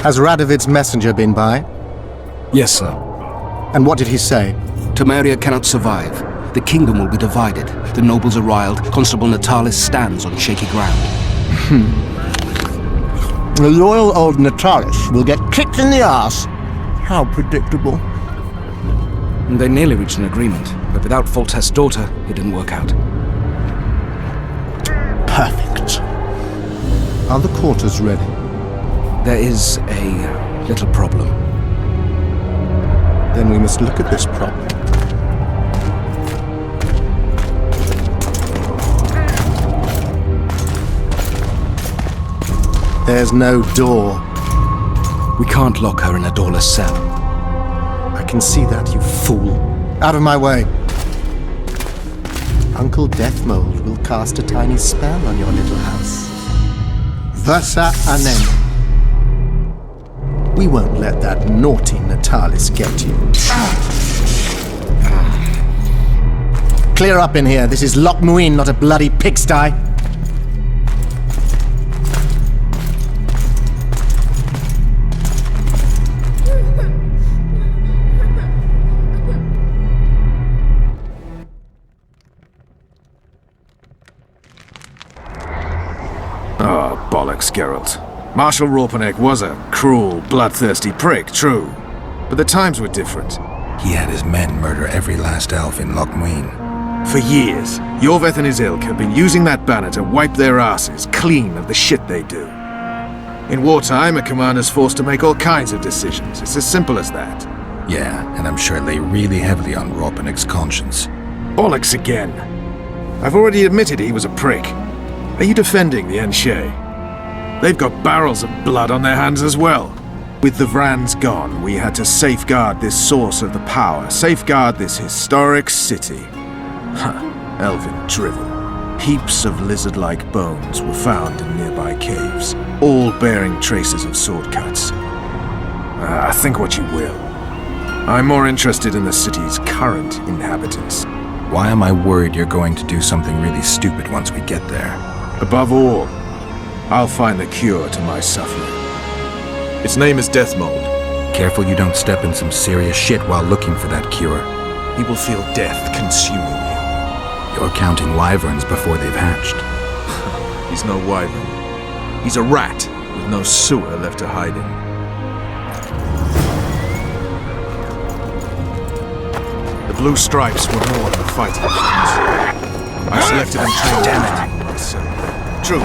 Has Radovid's messenger been by? Yes, sir. And what did he say? Temeria cannot survive. The kingdom will be divided. The nobles are riled. Constable Natalis stands on shaky ground. The loyal old Natalis will get kicked in the arse. How predictable. They nearly reached an agreement, but without Foltest's daughter, it didn't work out. Perfect. Are the quarters ready? There is a little problem. Then we must look at this problem. There's no door. We can't lock her in a doorless cell. I can see that, you fool. Out of my way. Uncle Deathmold will cast a tiny spell on your little house. Versa Anem. We won't let that naughty Natalis get you. Clear up in here. This is Loch Muin, not a bloody pigsty. Oh, bollocks, Geralt. Marshal Raupenek was a cruel, bloodthirsty prick, true. But the times were different. He had his men murder every last elf in Loch Muin. For years, Yorveth and his ilk have been using that banner to wipe their asses clean of the shit they do. In wartime, a commander's forced to make all kinds of decisions. It's as simple as that. Yeah, and I'm sure it lay really heavily on Raupenek's conscience. Bollocks again. I've already admitted he was a prick. Are you defending the Enshe? They've got barrels of blood on their hands as well. With the Vrans gone, we had to safeguard this source of the power, safeguard this historic city. Elven drivel. Heaps of lizard-like bones were found in nearby caves, all bearing traces of sword cuts. Think what you will. I'm more interested in the city's current inhabitants. Why am I worried you're going to do something really stupid once we get there? Above all, I'll find the cure to my suffering. Its name is Deathmold. Careful you don't step in some serious shit while looking for that cure. He will feel death consuming you. You're counting wyverns before they've hatched. He's no wyvern. He's a rat with no sewer left to hide in. The blue stripes were more than fighting chance. I selected and trained them myself. True.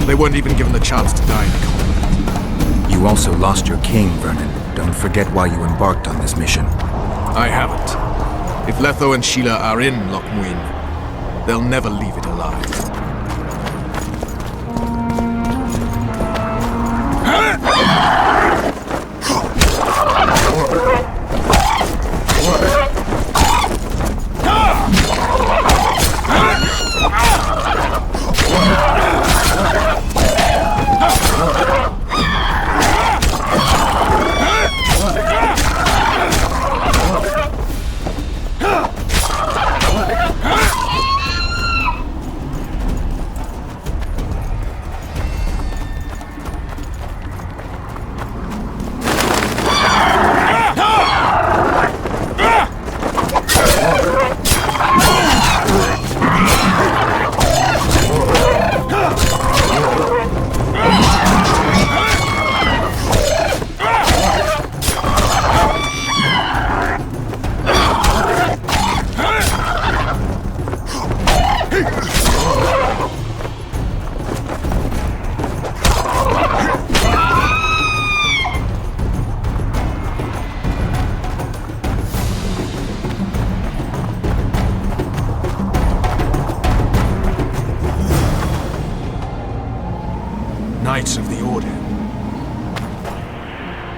They weren't even given the chance to die in combat. You also lost your king, Vernon. Don't forget why you embarked on this mission. I haven't. If Letho and Sheila are in Loch Muin, they'll never leave it alive.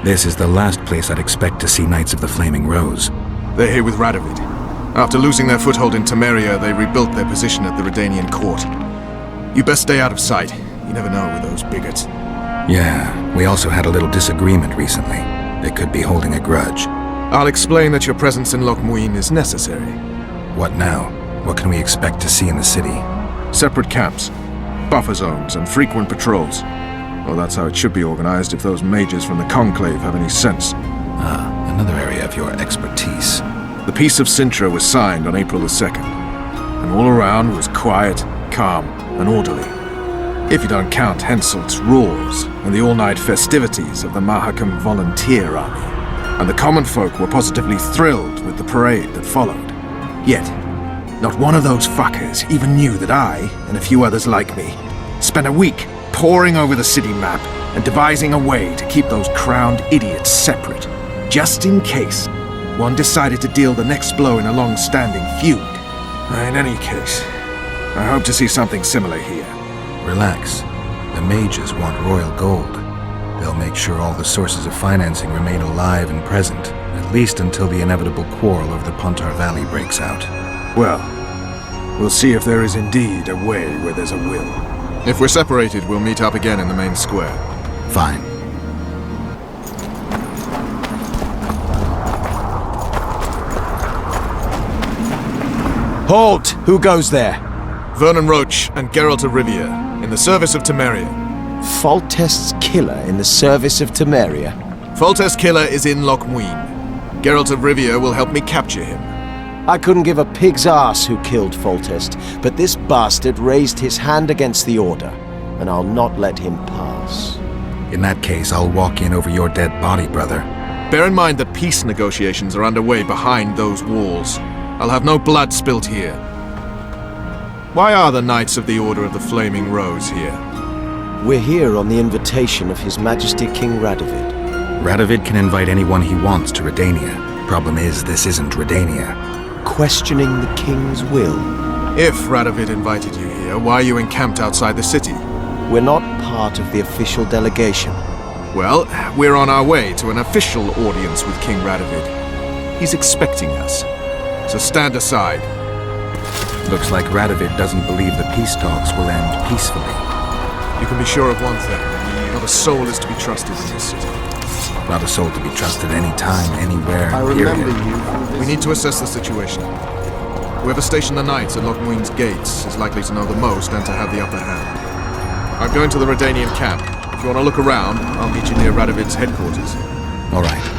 This is the last place I'd expect to see Knights of the Flaming Rose. They're here with Radovid. After losing their foothold in Temeria, they rebuilt their position at the Redanian court. You best stay out of sight. You never know with those bigots. Yeah, we also had a little disagreement recently. They could be holding a grudge. I'll explain that your presence in Loch Muin is necessary. What now? What can we expect to see in the city? Separate camps, buffer zones, and frequent patrols. Well, that's how it should be organized if those mages from the Conclave have any sense. Ah, another area of your expertise. The Peace of Sintra was signed on April the 2nd, and all around was quiet, calm, and orderly. If you don't count Henselt's roars and the all-night festivities of the Mahakam Volunteer Army. And the common folk were positively thrilled with the parade that followed. Yet, not one of those fuckers even knew that I, and a few others like me, spent a week poring over the city map and devising a way to keep those crowned idiots separate, just in case one decided to deal the next blow in a long-standing feud. In any case, I hope to see something similar here. Relax. The mages want royal gold. They'll make sure all the sources of financing remain alive and present, at least until the inevitable quarrel over the Pontar Valley breaks out. Well, we'll see if there is indeed a way where there's a will. If we're separated, we'll meet up again in the main square. Fine. Halt! Who goes there? Vernon Roach and Geralt of Rivia, in the service of Temeria. Foltest's killer in the service of Temeria. Foltest's killer is in Loch Muin. Geralt of Rivia will help me capture him. I couldn't give a pig's ass who killed Foltest, but this bastard raised his hand against the Order, and I'll not let him pass. In that case, I'll walk in over your dead body, brother. Bear in mind that peace negotiations are underway behind those walls. I'll have no blood spilt here. Why are the Knights of the Order of the Flaming Rose here? We're here on the invitation of His Majesty King Radovid. Radovid can invite anyone he wants to Redania. Problem is, this isn't Redania. Questioning the King's will. If Radovid invited you here, why are you encamped outside the city? We're not part of the official delegation. Well, we're on our way to an official audience with King Radovid. He's expecting us. So stand aside. Looks like Radovid doesn't believe the peace talks will end peacefully. You can be sure of one thing. Not a soul is to be trusted in this city. Not a soul to be trusted anytime, anywhere, I period. remember you from this. We need to assess the situation. Whoever stationed the knights at Loch Muin's gates is likely to know the most and to have the upper hand. I'm going to the Redanian camp. If you want to look around, I'll meet you near Radovid's headquarters. All right.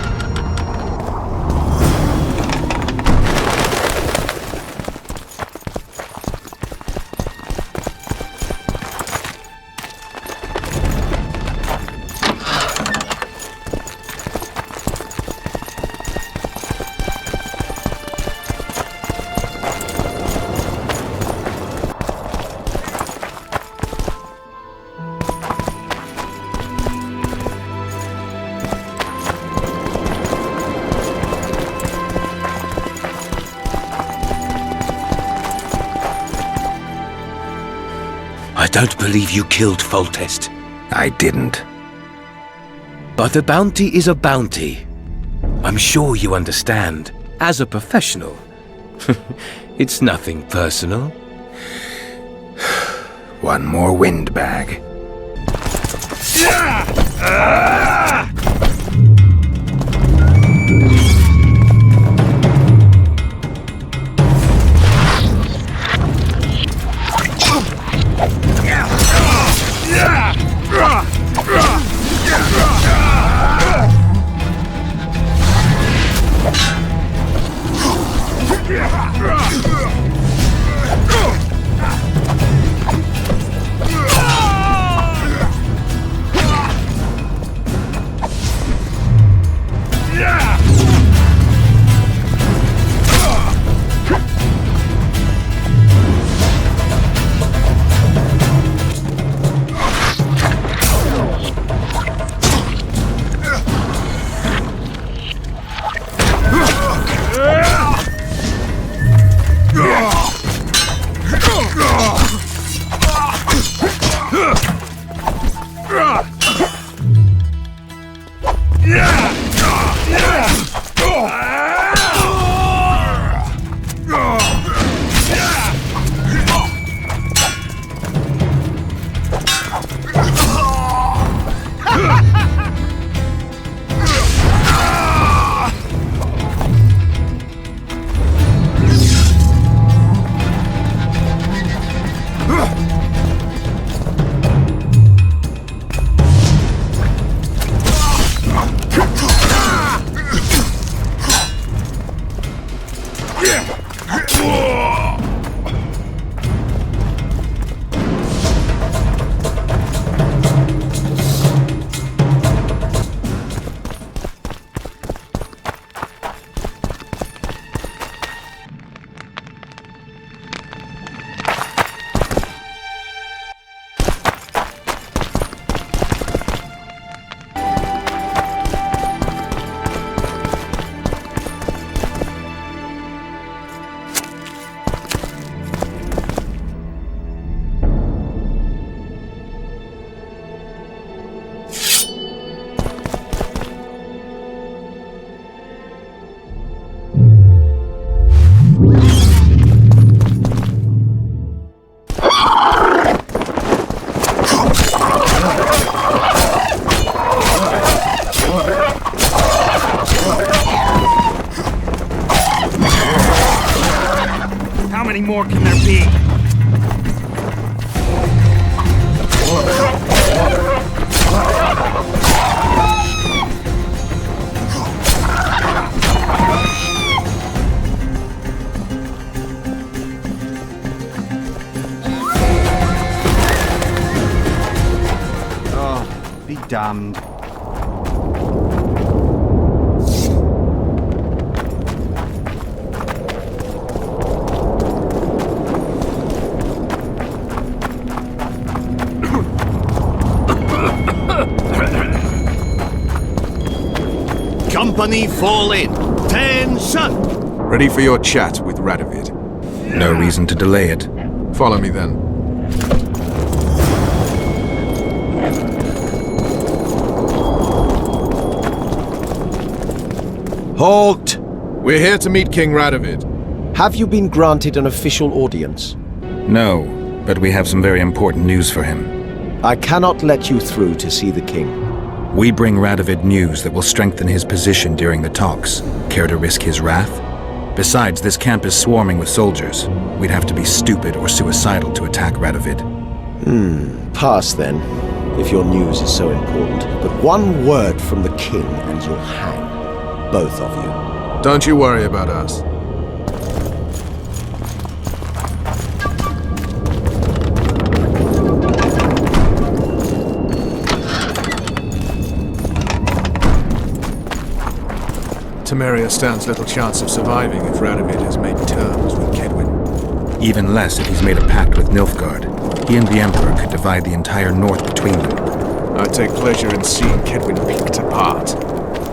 I don't believe you killed Foltest. I didn't. But a bounty is a bounty. I'm sure you understand. As a professional, it's nothing personal. One more windbag. How many more can there be? Oh, be damned. Company fall in. Tension! Ready for your chat with Radovid. No reason to delay it. Follow me then. Halt! We're here to meet King Radovid. Have you been granted an official audience? No, but we have some very important news for him. I cannot let you through to see the king. We bring Radovid news that will strengthen his position during the talks. Care to risk his wrath? Besides, this camp is swarming with soldiers. We'd have to be stupid or suicidal to attack Radovid. Pass then, if your news is so important. But one word from the king and you'll hang. Both of you. Don't you worry about us. Temeria stands little chance of surviving if Radovid has made terms with Kedwin. Even less if he's made a pact with Nilfgaard. He and the Emperor could divide the entire north between them. I'd take pleasure in seeing Kedwin picked apart.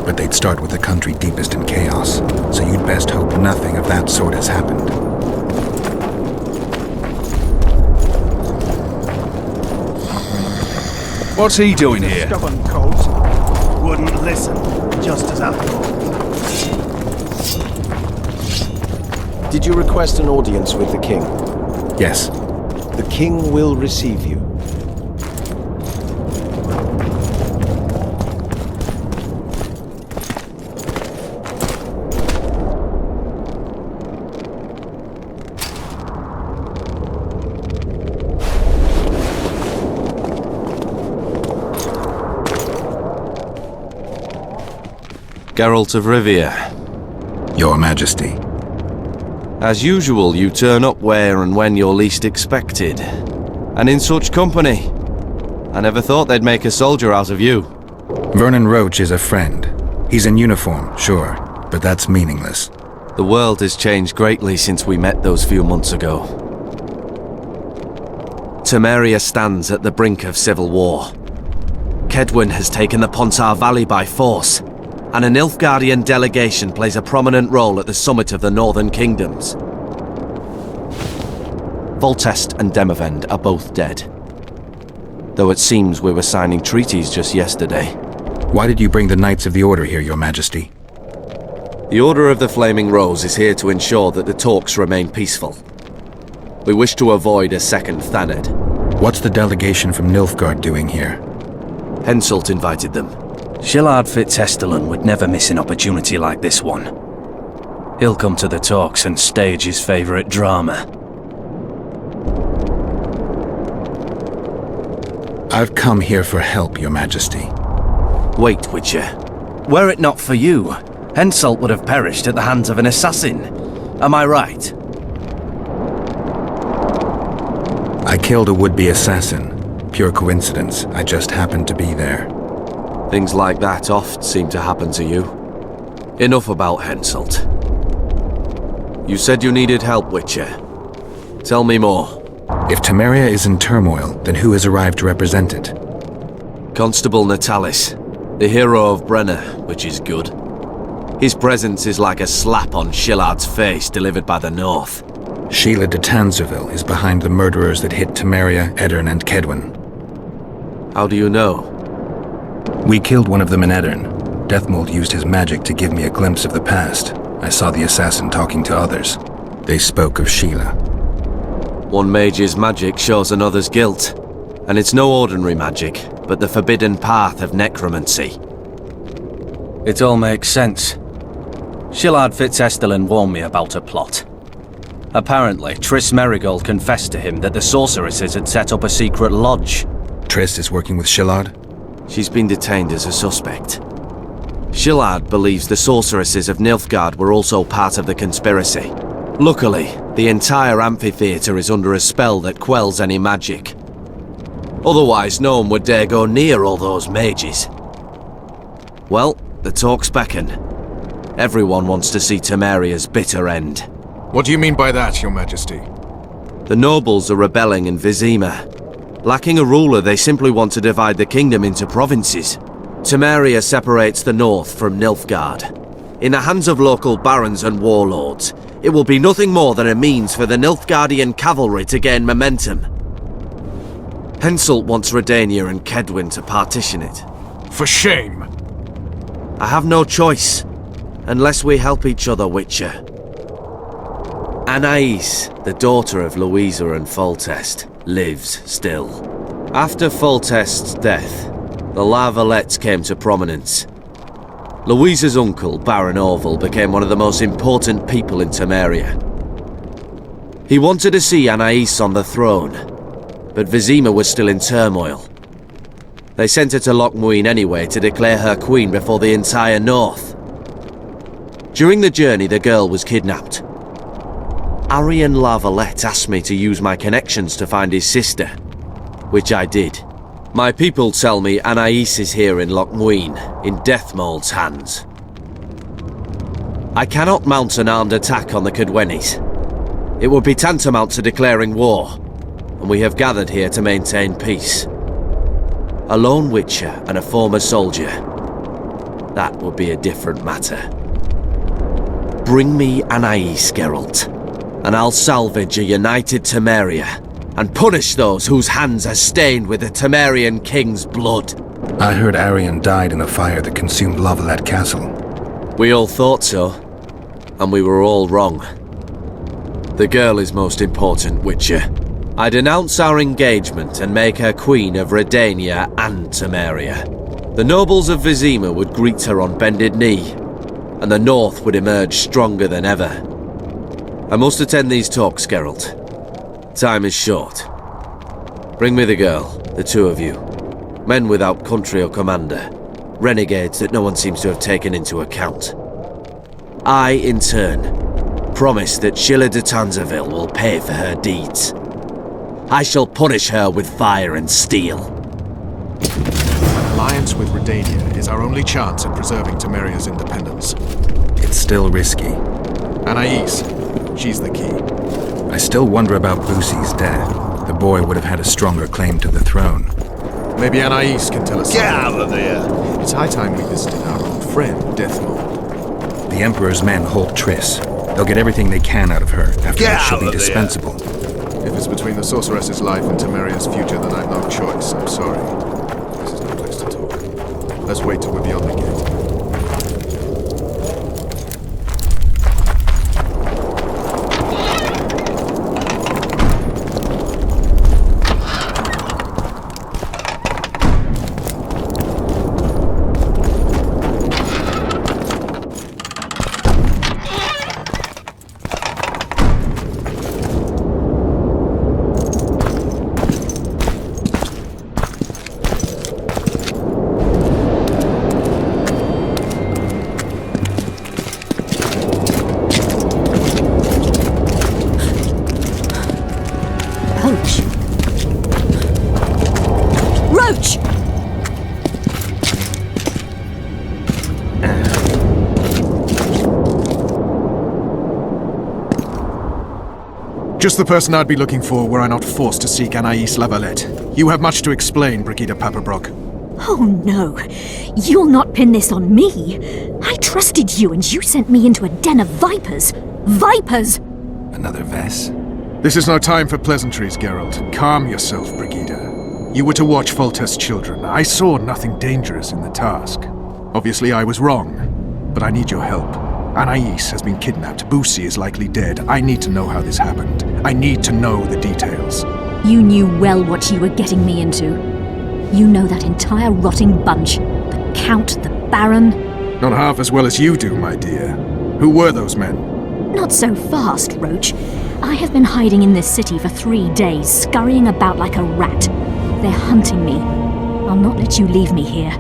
But they'd start with the country deepest in chaos, so you'd best hope nothing of that sort has happened. What's he doing here? Stubborn colt. Wouldn't listen, just as I thought. Did you request an audience with the king? Yes, The king will receive you. Geralt of Rivia. Your Majesty. As usual, you turn up where and when you're least expected. And in such company. I never thought they'd make a soldier out of you. Vernon Roach is a friend. He's in uniform, sure, but that's meaningless. The world has changed greatly since we met those few months ago. Temeria stands at the brink of civil war. Kedwin has taken the Pontar Valley by force, and a Nilfgaardian delegation plays a prominent role at the summit of the Northern Kingdoms. Voltest and Demavend are both dead, though it seems we were signing treaties just yesterday. Why did you bring the Knights of the Order here, Your Majesty? The Order of the Flaming Rose is here to ensure that the talks remain peaceful. We wish to avoid a second Thanedd. What's the delegation from Nilfgaard doing here? Henselt invited them. Shillard Fitz-Estelin would never miss an opportunity like this one. He'll come to the talks and stage his favourite drama. I've come here for help, Your Majesty. Wait, Witcher. Were it not for you, Henselt would have perished at the hands of an assassin. Am I right? I killed a would-be assassin. Pure coincidence. I just happened to be there. Things like that oft seem to happen to you. Enough about Henselt. You said you needed help, Witcher. Tell me more. If Temeria is in turmoil, then who has arrived to represent it? Constable Natalis, the hero of Brenna, which is good. His presence is like a slap on Shillard's face delivered by the North. Sheila de Tanzerville is behind the murderers that hit Temeria, Edirn, and Kedwen. How do you know? We killed one of them in Edirn. Deathmold used his magic to give me a glimpse of the past. I saw the assassin talking to others. They spoke of Sheila. One mage's magic shows another's guilt. And it's no ordinary magic, but the forbidden path of necromancy. It all makes sense. Shillard Fitz-Estelin warned me about a plot. Apparently, Triss Merigold confessed to him that the sorceresses had set up a secret lodge. Triss is working with Shillard? She's been detained as a suspect. Shillard believes the sorceresses of Nilfgaard were also part of the conspiracy. Luckily, the entire amphitheatre is under a spell that quells any magic. Otherwise, no one would dare go near all those mages. Well, the talks beckon. Everyone wants to see Temeria's bitter end. What do you mean by that, Your Majesty? The nobles are rebelling in Vizima. Lacking a ruler, they simply want to divide the kingdom into provinces. Temeria separates the north from Nilfgaard. In the hands of local barons and warlords, it will be nothing more than a means for the Nilfgaardian cavalry to gain momentum. Henselt wants Redania and Kedwen to partition it. For shame! I have no choice, unless we help each other, Witcher. Anais, the daughter of Louisa and Foltest, lives still. After Foltest's death, the La Valettes came to prominence. Louisa's uncle, Baron Orville, became one of the most important people in Temeria. He wanted to see Anais on the throne, but Vizima was still in turmoil. They sent her to Lochmuin anyway to declare her queen before the entire north. During the journey, the girl was kidnapped. Arian La Valette asked me to use my connections to find his sister, which I did. My people tell me Anais is here in Lochmuin, in Deathmold's hands. I cannot mount an armed attack on the Kedwenis. It would be tantamount to declaring war, and we have gathered here to maintain peace. A lone witcher and a former soldier. That would be a different matter. Bring me Anais, Geralt, and I'll salvage a united Temeria, and punish those whose hands are stained with the Temerian king's blood. I heard Arian died in a fire that consumed La Valette Castle. We all thought so, and we were all wrong. The girl is most important, Witcher. I denounce our engagement and make her queen of Redania and Temeria. The nobles of Vizima would greet her on bended knee, and the north would emerge stronger than ever. I must attend these talks, Geralt. Time is short. Bring me the girl, the two of you. Men without country or commander. Renegades that no one seems to have taken into account. I, in turn, promise that Sheila de Tanzerville will pay for her deeds. I shall punish her with fire and steel. An alliance with Redania is our only chance at preserving Temeria's independence. It's still risky. Anais, she's the key. I still wonder about Bussy's death. The boy would have had a stronger claim to the throne. Maybe Anais can tell us Get something. out of here! It's high time we visited our old friend, Deathmold. The Emperor's men hold Triss. They'll get everything they can out of her. After Get that, she'll out be of here. dispensable. If it's between the sorceress's life and Temeria's future, then I've no choice. I'm sorry. This is no place to talk. Let's wait till we're beyond the gate. Roach! Roach! Just the person I'd be looking for were I not forced to seek Anais Lavalette. You have much to explain, Brigida Paperbrock. Oh no, you'll not pin this on me. I trusted you and you sent me into a den of vipers. Vipers! Another Vess? This is no time for pleasantries, Geralt. Calm yourself, Brigida. You were to watch Foltest's children. I saw nothing dangerous in the task. Obviously, I was wrong, but I need your help. Anais has been kidnapped. Busi is likely dead. I need to know how this happened. I need to know the details. You knew well what you were getting me into. You know that entire rotting bunch. The Count, the Baron. Not half as well as you do, my dear. Who were those men? Not so fast, Roach. I have been hiding in this city for 3 days, scurrying about like a rat. They're hunting me. I'll not let you leave me here.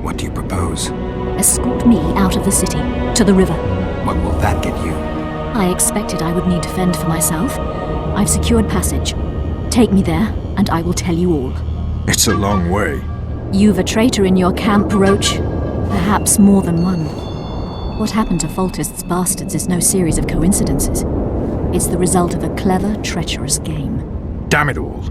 What do you propose? Escort me out of the city, to the river. What will that get you? I expected I would need to fend for myself. I've secured passage. Take me there, and I will tell you all. It's a long way. You've a traitor in your camp, Roach. Perhaps more than one. What happened to Foltest's bastards is no series of coincidences. It's the result of a clever, treacherous game. Damn it all.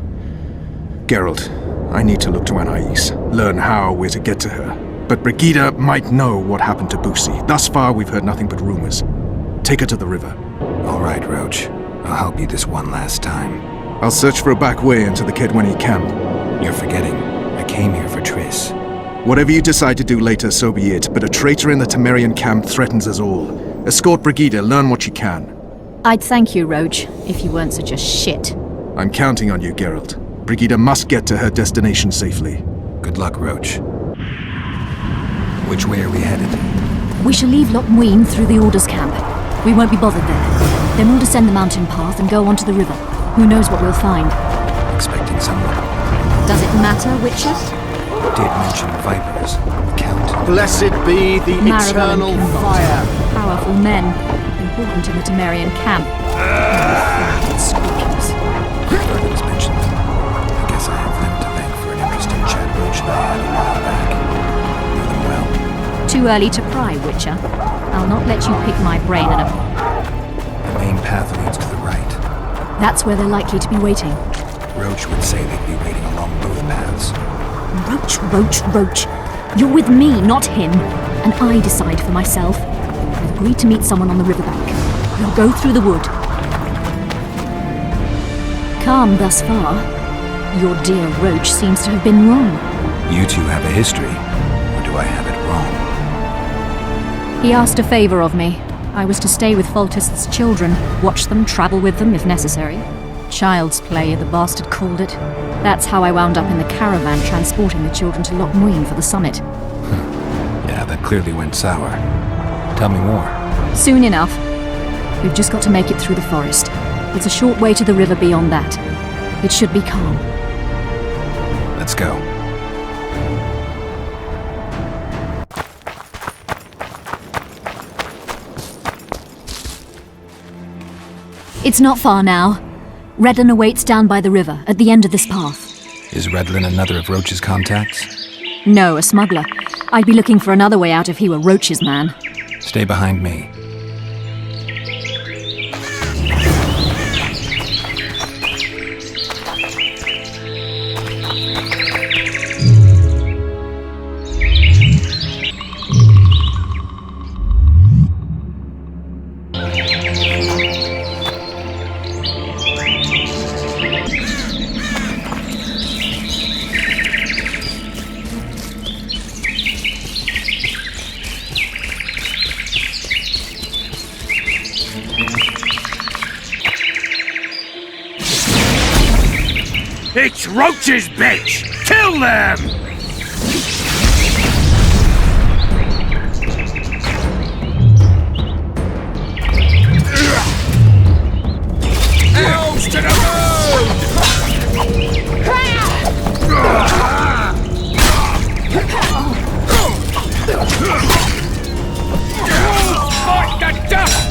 Geralt, I need to look to Anais, learn how we're to get to her. But Brigida might know what happened to Busi. Thus far, we've heard nothing but rumors. Take her to the river. All right, Roach. I'll help you this one last time. I'll search for a back way into the Kedweni camp. You're forgetting. I came here for Triss. Whatever you decide to do later, so be it. But a traitor in the Temerian camp threatens us all. Escort Brigida, learn what you can. I'd thank you, Roach, if you weren't such a shit. I'm counting on you, Geralt. Brigida must get to her destination safely. Good luck, Roach. Which way are we headed? We shall leave Lochmuin through the Order's camp. We won't be bothered there. Then we'll descend the mountain path and go onto the river. Who knows what we'll find? Expecting someone. Does it matter, Witcher? Did mention vipers. Count. Blessed be the Maravel eternal and Kinvot. fire. Powerful men. Important in the Temerian camp. Scorpions. Verlin's mentioned them. I guess I have them to thank for an interesting chat Roach and I had a while back. Know them well. Too early to pry, Witcher. I'll not let you pick my brain in a... The main path leads to the right. That's where they're likely to be waiting. Roach would say they'd be waiting along both paths. Roach, Roach, Roach. You're with me, not him. And I decide for myself. I've agreed to meet someone on the riverbank. We'll go through the wood. Calm thus far. Your dear Roach seems to have been wrong. You two have a history. Or do I have it wrong? He asked a favor of me. I was to stay with Foltest's children, watch them, travel with them if necessary. Child's play, the bastard called it. That's how I wound up in the caravan transporting the children to Lochmuin for the summit. Yeah, that clearly went sour. Tell me more. Soon enough. We've just got to make it through the forest. It's a short way to the river beyond that. It should be calm. Let's go. It's not far now. Redlin awaits down by the river, at the end of this path. Is Redlin another of Roach's contacts? No, a smuggler. I'd be looking for another way out if he were Roach's man. Stay behind me. It's roaches, bitch! Kill them! Elves to the Fight the dust!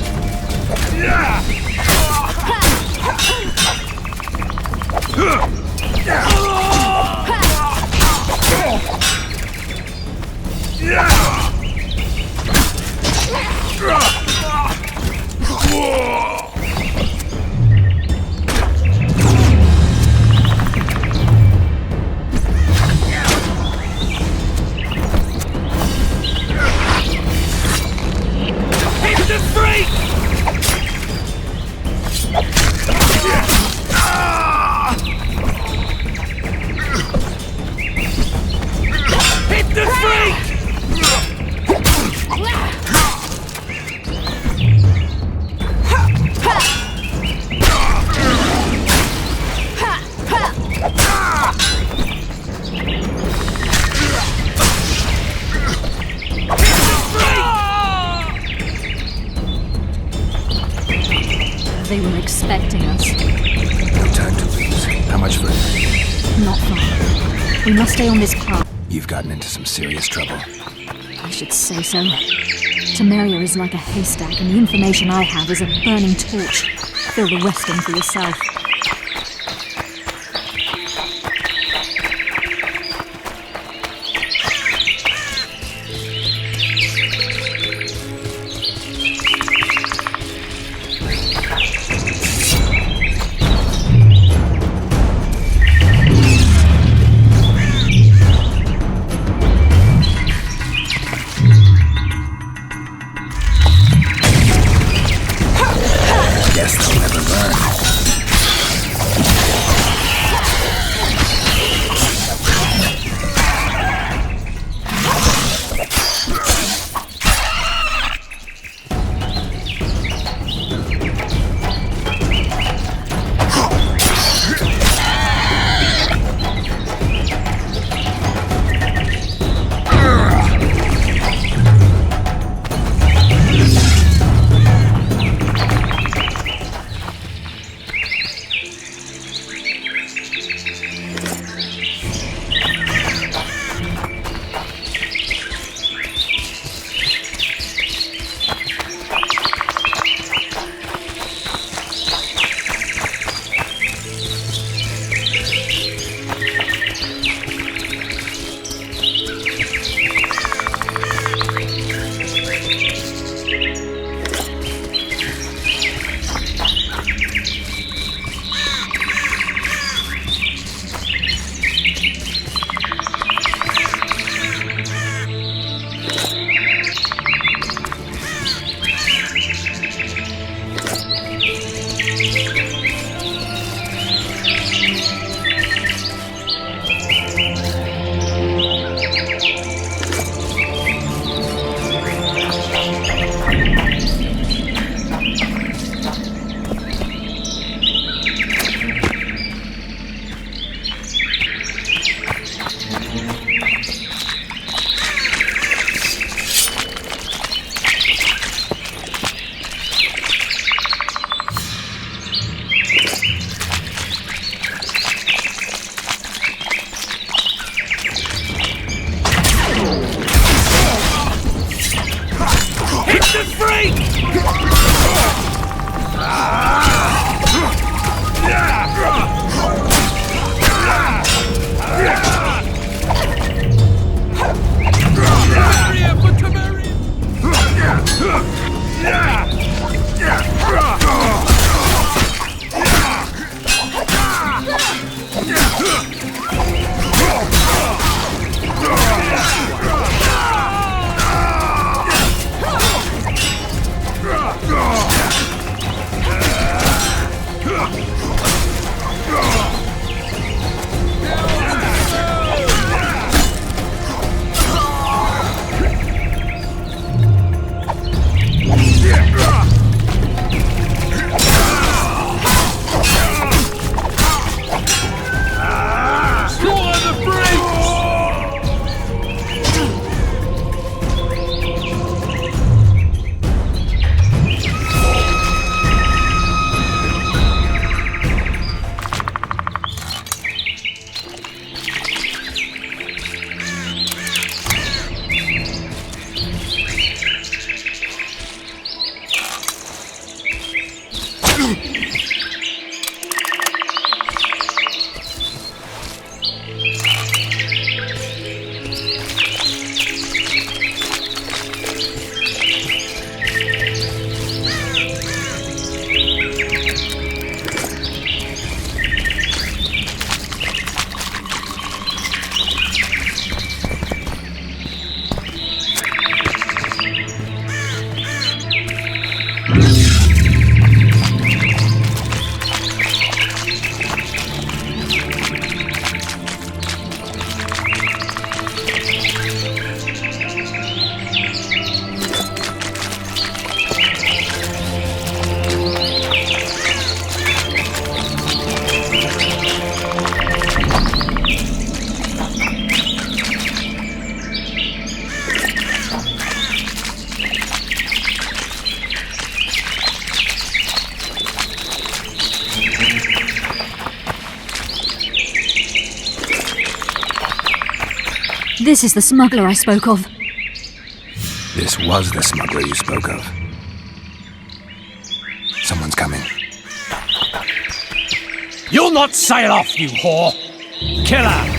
Hit the street! Hit the street! They were expecting us. No time to lose. How much further? Not far. We must stay on this path. You've gotten into some serious trouble. I should say so. Temeria is like a haystack, and the information I have is a burning torch. Fill the rest in for yourself. Guess they'll never learn. Yeah. This is the smuggler I spoke of. This was the smuggler you spoke of. Someone's coming. You'll not sail off, you whore! Kill her!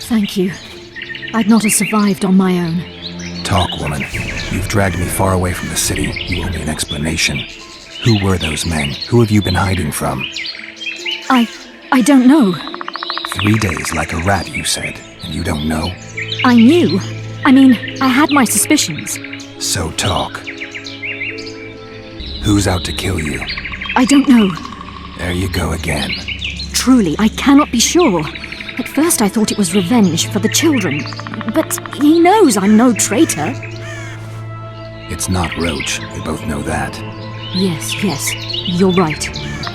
Thank you. I'd not have survived on my own. Talk, woman. You've dragged me far away from the city. You owe me an explanation. Who were those men? Who have you been hiding from? I don't know. 3 days like a rat, you said, and you don't know? I knew. I mean, I had my suspicions. So talk. Who's out to kill you? I don't know. There you go again. Truly, I cannot be sure. At first I thought it was revenge for the children. But he knows I'm no traitor. It's not Roach. We both know that. Yes, you're right.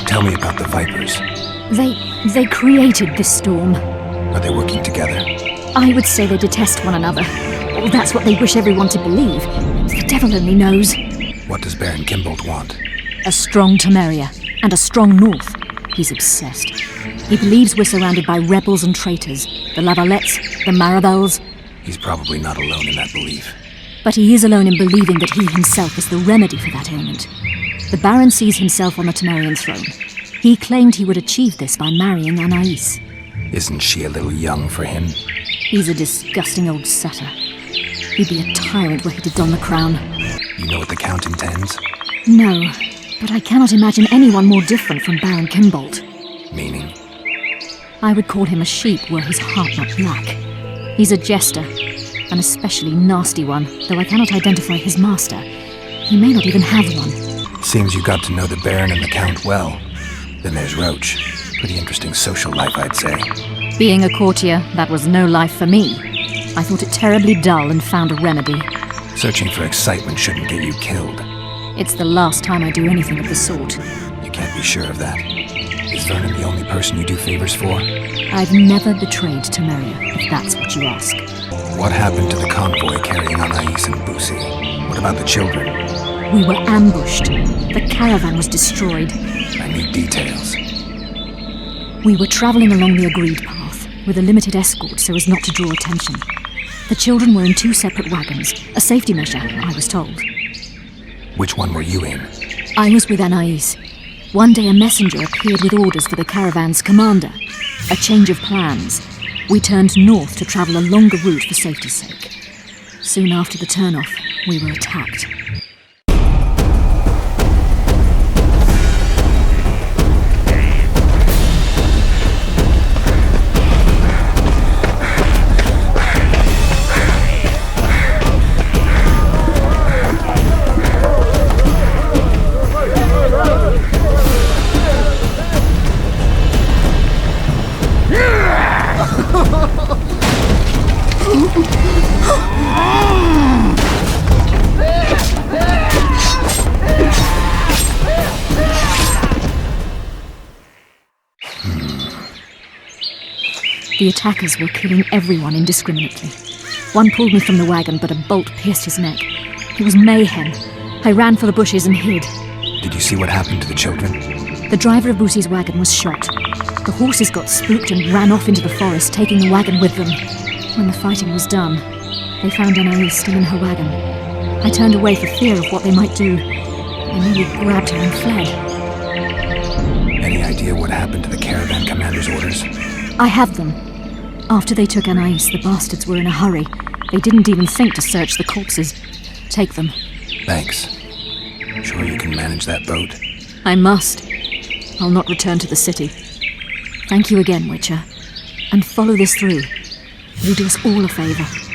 Tell me about the Vipers. They created this storm. Are they working together? I would say they detest one another. Or that's what they wish everyone to believe. The devil only knows. What does Baron Kimbolt want? A strong Temeria, and a strong North. He's obsessed. He believes we're surrounded by rebels and traitors. The Lavalettes, the Marabels. He's probably not alone in that belief. But he is alone in believing that he himself is the remedy for that ailment. The Baron sees himself on the Temerian throne. He claimed he would achieve this by marrying Anais. Isn't she a little young for him? He's a disgusting old setter. He'd be a tyrant were he to don the crown. You know what the Count intends? No, but I cannot imagine anyone more different from Baron Kimbolt. Meaning? I would call him a sheep were his heart not black. He's a jester, an especially nasty one, though I cannot identify his master. He may not even have one. Seems you got to know the Baron and the Count well. Then there's Roach. Pretty interesting social life, I'd say. Being a courtier, that was no life for me. I thought it terribly dull and found a remedy. Searching for excitement shouldn't get you killed. It's the last time I do anything of the sort. You can't be sure of that. Is Vernon the only person you do favors for? I've never betrayed Temeria, if that's what you ask. What happened to the convoy carrying Anais and Busi? What about the children? We were ambushed. The caravan was destroyed. I need details. We were traveling along the agreed path, with a limited escort so as not to draw attention. The children were in 2 separate wagons, a safety measure, I was told. Which one were you in? I was with Anais. One day a messenger appeared with orders for the caravan's commander. A change of plans. We turned north to travel a longer route for safety's sake. Soon after the turnoff, we were attacked. The attackers were killing everyone indiscriminately. One pulled me from the wagon, but a bolt pierced his neck. It was mayhem. I ran for the bushes and hid. Did you see what happened to the children? The driver of Busi's wagon was shot. The horses got spooked and ran off into the forest, taking the wagon with them. When the fighting was done, they found Anais still in her wagon. I turned away for fear of what they might do. They nearly grabbed her and fled. Any idea what happened to the caravan commander's orders? I have them. After they took Anais, the bastards were in a hurry. They didn't even think to search the corpses. Take them. Thanks. Sure you can manage that boat? I must. I'll not return to the city. Thank you again, Witcher. And follow this through. You'll do us all a favor.